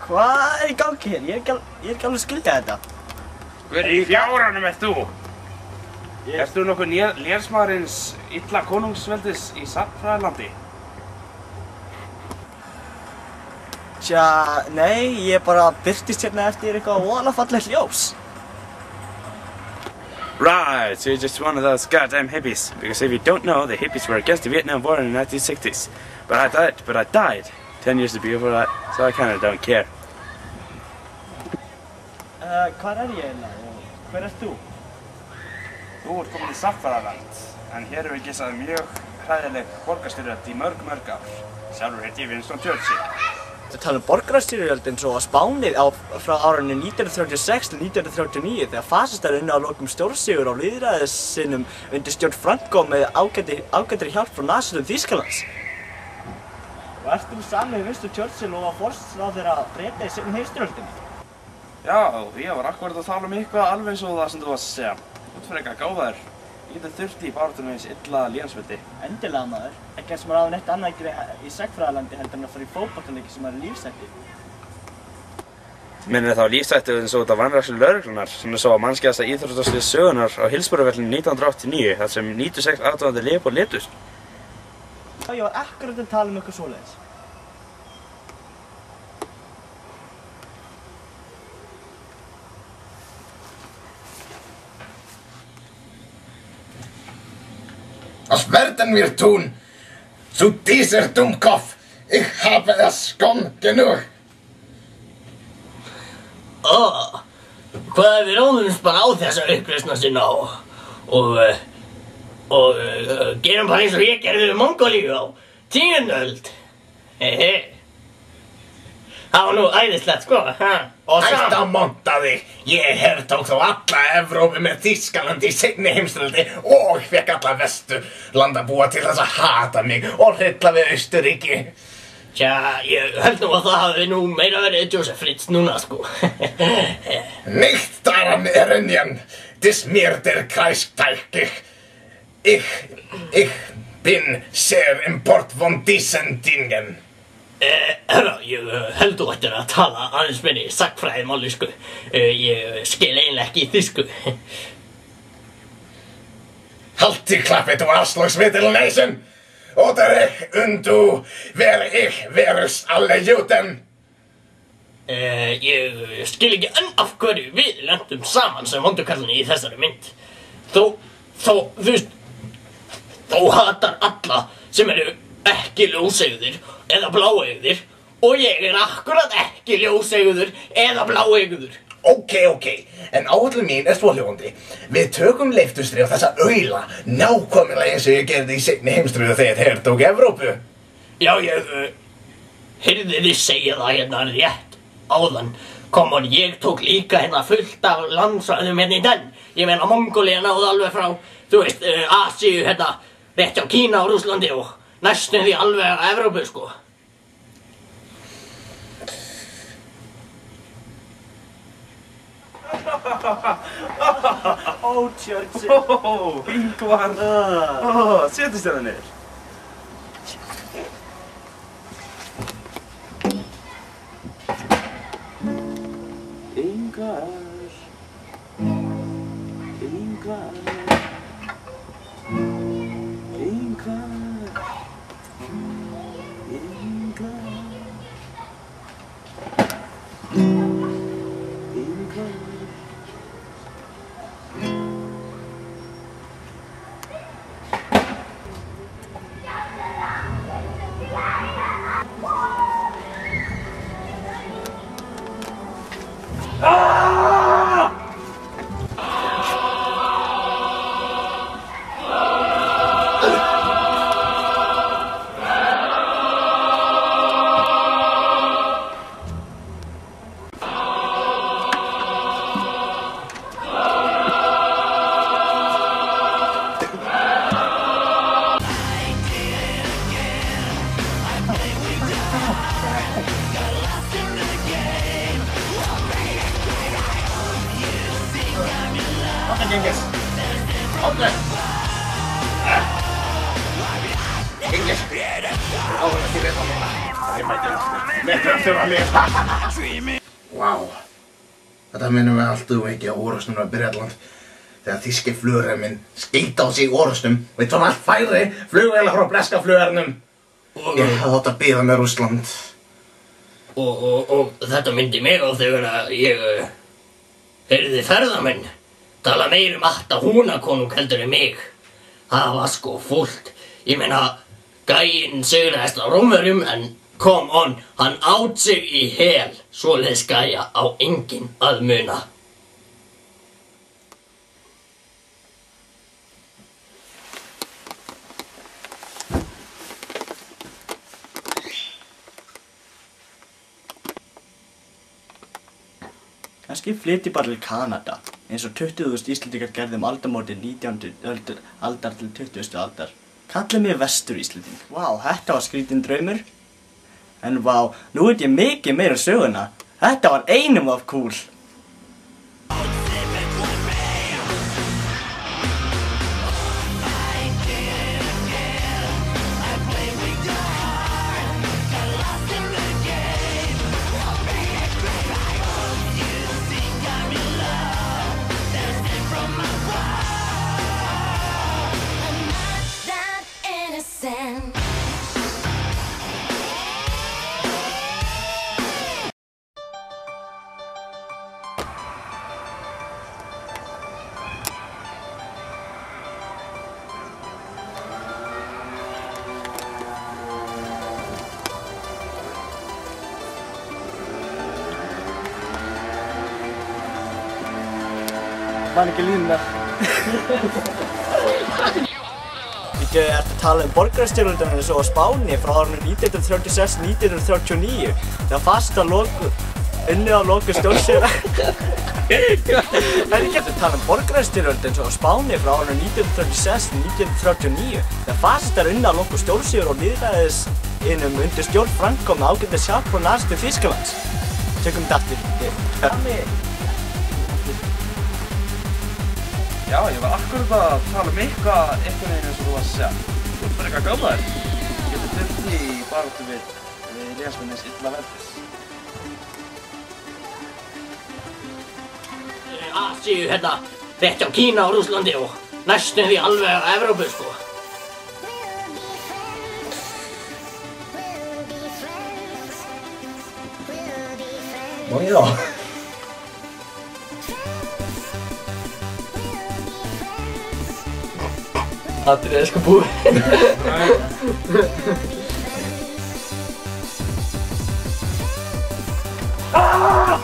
Hvað í gangi hér? Ég er ekki alveg að skilja þetta. Hver í fjáránum ert þú? Ert þú nokkuð lénsmaðurins illa konungsveldis í Sagnfræðilandi? Tja, nei, ég bara birtist hérna eftir eitthvað voðalega fallegt ljós. Right, so you're just one of those goddamn hippies. Because if you don't know, the hippies were against the Vietnam War in the 1960s. But I died 10 years before that, so I kinda don't care. Hvar er ég eiginlega og hver ert þú? Þú ert komin í Sagnfræðiland, en hér hefur geisað mjög hræðileg borgarstyrjöld í mörg ár. Sjálfur heiti ég Winston Churchill. Þú tala borgarastyrjöld eins og á Spáni frá árinu 1936 til 1939 þegar fasistar unnu að lokum stórsigur á lýðræðisinnum undir stjórn Franco með ágætri hjálp frá nasistum Þýskalands. Og ert þú sami Winston Churchill og var forsætisráðherra Breta í seinni heimsstyrjöldinni? Já, ég var akkurat að tala eitthvað alveg eins og það sem þú varst að segja. Þú ert frekar gáfaður. Ég geti þurfti í baráttunum eins illa lénsveldi. Endilega maður. Ekki eins og maður á neitt annað að gera í Sagnfræðilandi heldur en að fara í fótboltaleiki sem eru lífshættir. Minnir þá lífshættir eins og þetta vanrækslu lögreglunar sem er svo að mannskæðasta íþróttasvið sögunar á Hillsborough-vellinum 1989 þar sem 96 aðdáandi lépu og létust. Já, ég var akkurat að tala eitthvað svoleiðis. Was werden wir tun? Zu dieser Dummkopf. Ich habe es schon genug. Hvað við ráðumst bara á þessa uppreisna sinna og gerum bara eins og ég gerði við Mongólíu á 10. öld. Það var nú æðislegt sko, Hætt að monta þig. Ég hertók þá alla Evrópu með Þýskaland í seinni heimsstyrjaldi og fekk alla Vesturlandabúa til þess að hata mig og hrilla við Austurríki. Tja, ég held nú að það hafi nú meira verið Josef Fritz núna sko. Nicht daran erinnern, des mir der Kreis teilt. Ich bin sehr import von diesen Dingen. Herra, ég held þú ættir að tala aðeins meiri sagnfræðimáli sko. Ég skil eiginlega ekki þýsku. Halt die Klappe, du Arschlochsmittelnäsen! Oder und du, wer ich wärst alle Juden! Ég skil ekki enn af hverju við lentum saman sem vondukallinni í þessari mynd. Þú veist, þú hatar alla sem eru ekki ljóseygðir eða bláeygðir og ég er akkurat ekki ljóseygður eða bláeygður. Ok, en áætlun mín er svohljóðandi. Við tökum leifturstri á þessa aula nákvæmlega eins og ég gerði í seinni heimsstyrjöld þegar þeir hertók Evrópu. Já, ég heyrði þið segja það hérna rétt áðan. Kom on, ég tók líka hérna fullt af landsvæðum hérna í den. Ég meina Mongólía náði alveg frá, þú veist, Asíu hérna, rétt hjá Kína og Rússlandi og næstum því alveg á Evrópu sko. Churchill. Ingvar. Setjist hérna niður. Ingvar. Komdu! Gengis! Áhugast í reyta núna. Ég mæti metri eftir að lifa. Vá. Þetta minnum við alltaf ekki á orrustum af Bretland. Þegar þýski flugherminn skeyti á sig orrustum og eitt svona allt færi flugvélar frá breska flughernum. Ég hafði átt að bíða með Rússland. Og þetta myndi mig á þegar að ég heyrði ferðamenn tala meir atta húnakonung heldur en mig. Það var sko fullt. Ég meina, gæinn sigraðist á Rómverjum en come on, hann át sig í hel. Svoleiðis gæja á enginn að muna. Kannski flytji bara til Kanada, eins og 20.000 Íslendingar gerðu aldamótin 19. aldar til 20. aldar. Kallið mig Vestur Íslending. Vá, þetta var skrítinn draumur. En vá, nú veit ég mikið meira söguna. Þetta var einum of cool. Man ekki línunar. Ég ert að tala borgarastyrjöldina eins og á Spáni frá árinu 1936-1939 þegar fasistar unnu á loku stjórnsigra. En ég get að tala borgarastyrjöld eins og á Spáni frá árinu 1936-1939 þegar fasistar unnu á loku stjórnsigra og lýðræðisinnum undir stjórn Franco með ágætis hjálp frá nasistum Þýskalands. Tökum þetta aftur. Já, ég var akkurat að tala eitthvað veginn eins og þú varst að segja. Þú ert bara eitthvað gáðaður. Ég getur þurft í baráttu við liðsmennins illa veldis. Asíu hérna, rétt á Kína og Rússlandi og næstum því alveg á Evrópu sko. Ó já. Atrið sko búið. Ah!